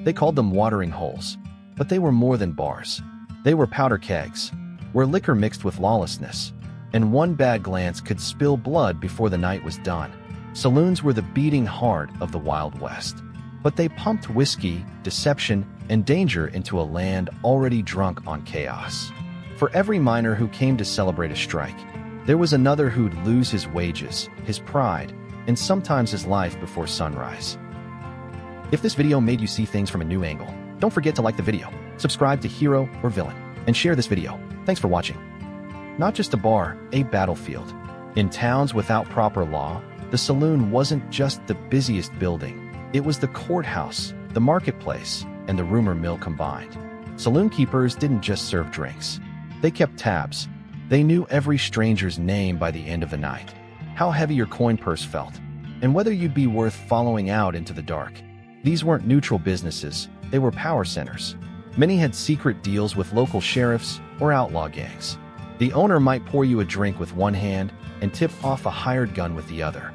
They called them watering holes, but they were more than bars. They were powder kegs, where liquor mixed with lawlessness, and one bad glance could spill blood before the night was done. Saloons were the beating heart of the Wild West, but they pumped whiskey, deception, and danger into a land already drunk on chaos. For every miner who came to celebrate a strike, there was another who'd lose his wages, his pride, and sometimes his life before sunrise. If this video made you see things from a new angle, don't forget to like the video, subscribe to Hero or Villain, and share this video. Thanks for watching. Not just a bar, a battlefield. In towns without proper law, the saloon wasn't just the busiest building. It was the courthouse, the marketplace, and the rumor mill combined. Saloon keepers didn't just serve drinks. They kept tabs. They knew every stranger's name by the end of the night, how heavy your coin purse felt, and whether you'd be worth following out into the dark. These weren't neutral businesses, they were power centers. Many had secret deals with local sheriffs or outlaw gangs. The owner might pour you a drink with one hand and tip off a hired gun with the other.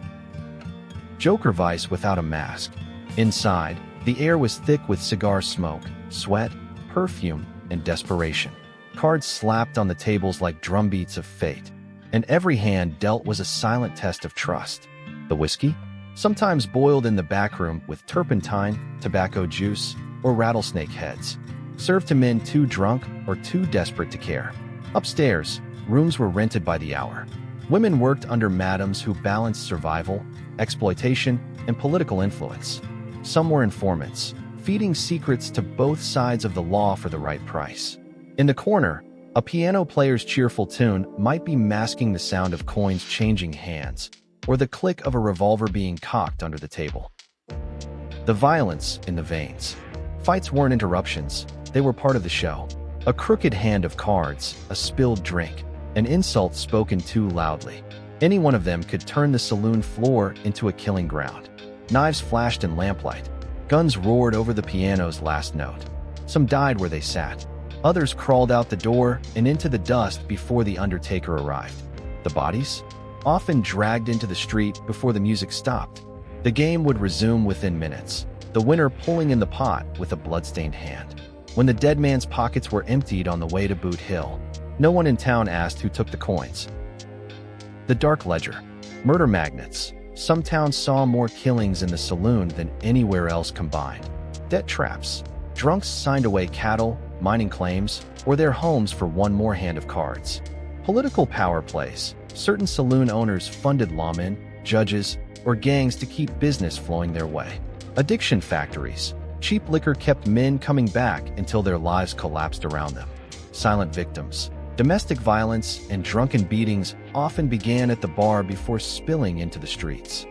Joker Vice without a mask. Inside, the air was thick with cigar smoke, sweat, perfume, and desperation. Cards slapped on the tables like drumbeats of fate, and every hand dealt was a silent test of trust. The whiskey? Sometimes boiled in the backroom with turpentine, tobacco juice, or rattlesnake heads, served to men too drunk or too desperate to care. Upstairs, rooms were rented by the hour. Women worked under madams who balanced survival, exploitation, and political influence. Some were informants, feeding secrets to both sides of the law for the right price. In the corner, a piano player's cheerful tune might be masking the sound of coins changing hands, or the click of a revolver being cocked under the table. The violence in the veins. Fights weren't interruptions, they were part of the show. A crooked hand of cards, a spilled drink, an insult spoken too loudly. Any one of them could turn the saloon floor into a killing ground. Knives flashed in lamplight. Guns roared over the piano's last note. Some died where they sat. Others crawled out the door and into the dust before the undertaker arrived. The bodies? Often dragged into the street before the music stopped. The game would resume within minutes, the winner pulling in the pot with a bloodstained hand. When the dead man's pockets were emptied on the way to Boot Hill, no one in town asked who took the coins. The dark ledger. Murder magnets. Some towns saw more killings in the saloon than anywhere else combined. Debt traps. Drunks signed away cattle, mining claims, or their homes for one more hand of cards. Political power plays. Certain saloon owners funded lawmen, judges, or gangs to keep business flowing their way. Addiction factories. Cheap liquor kept men coming back until their lives collapsed around them. Silent victims. Domestic violence and drunken beatings often began at the bar before spilling into the streets.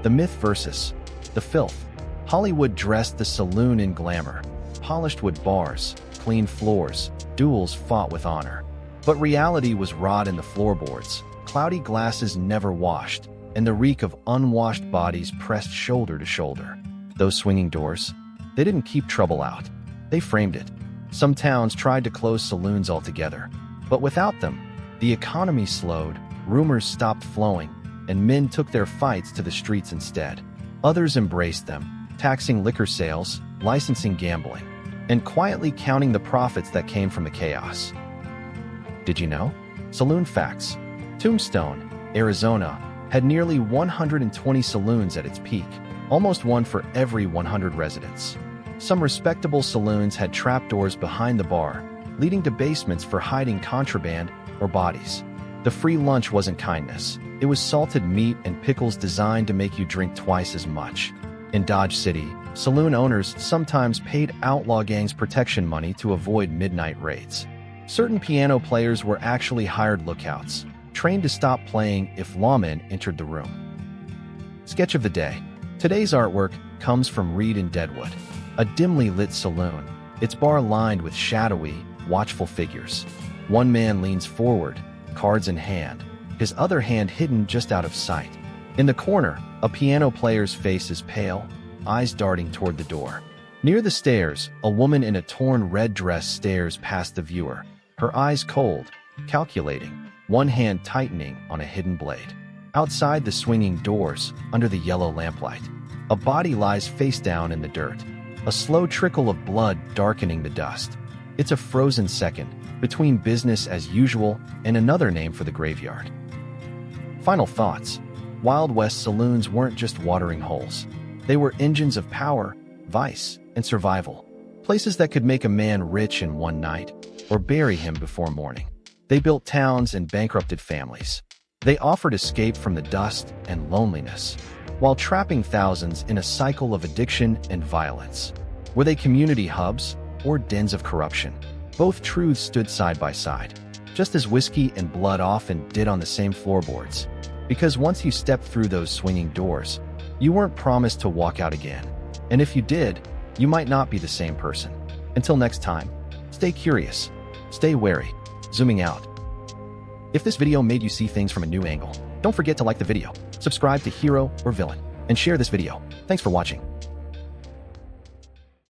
The myth versus the filth. Hollywood dressed the saloon in glamour. Polished wood bars, clean floors, duels fought with honor. But reality was rot in the floorboards, cloudy glasses never washed, and the reek of unwashed bodies pressed shoulder to shoulder. Those swinging doors, they didn't keep trouble out. They framed it. Some towns tried to close saloons altogether, but without them, the economy slowed, rumors stopped flowing, and men took their fights to the streets instead. Others embraced them, taxing liquor sales, licensing gambling, and quietly counting the profits that came from the chaos. Did you know? Saloon facts. Tombstone, Arizona, had nearly 120 saloons at its peak, almost one for every 100 residents. Some respectable saloons had trapdoors behind the bar, leading to basements for hiding contraband or bodies. The free lunch wasn't kindness. It was salted meat and pickles designed to make you drink twice as much. In Dodge City, saloon owners sometimes paid outlaw gangs protection money to avoid midnight raids. Certain piano players were actually hired lookouts, trained to stop playing if lawmen entered the room. Sketch of the day. Today's artwork comes from Reed in Deadwood, a dimly lit saloon, its bar lined with shadowy, watchful figures. One man leans forward, cards in hand, his other hand hidden just out of sight. In the corner, a piano player's face is pale, eyes darting toward the door. Near the stairs, a woman in a torn red dress stares past the viewer, her eyes cold, calculating, one hand tightening on a hidden blade. Outside the swinging doors, under the yellow lamplight, a body lies face down in the dirt. a slow trickle of blood darkening the dust. It's a frozen second between business as usual and another name for the graveyard. Final thoughts. Wild West saloons weren't just watering holes. They were engines of power, vice, and survival. Places that could make a man rich in one night or bury him before morning. They built towns and bankrupted families. They offered escape from the dust and loneliness, while trapping thousands in a cycle of addiction and violence. Were they community hubs or dens of corruption? Both truths stood side by side, just as whiskey and blood often did on the same floorboards. Because once you stepped through those swinging doors, you weren't promised to walk out again. And if you did, you might not be the same person. Until next time, stay curious, stay wary. Zooming out. If this video made you see things from a new angle, don't forget to like the video, subscribe to Hero or Villain, and share this video. Thanks for watching.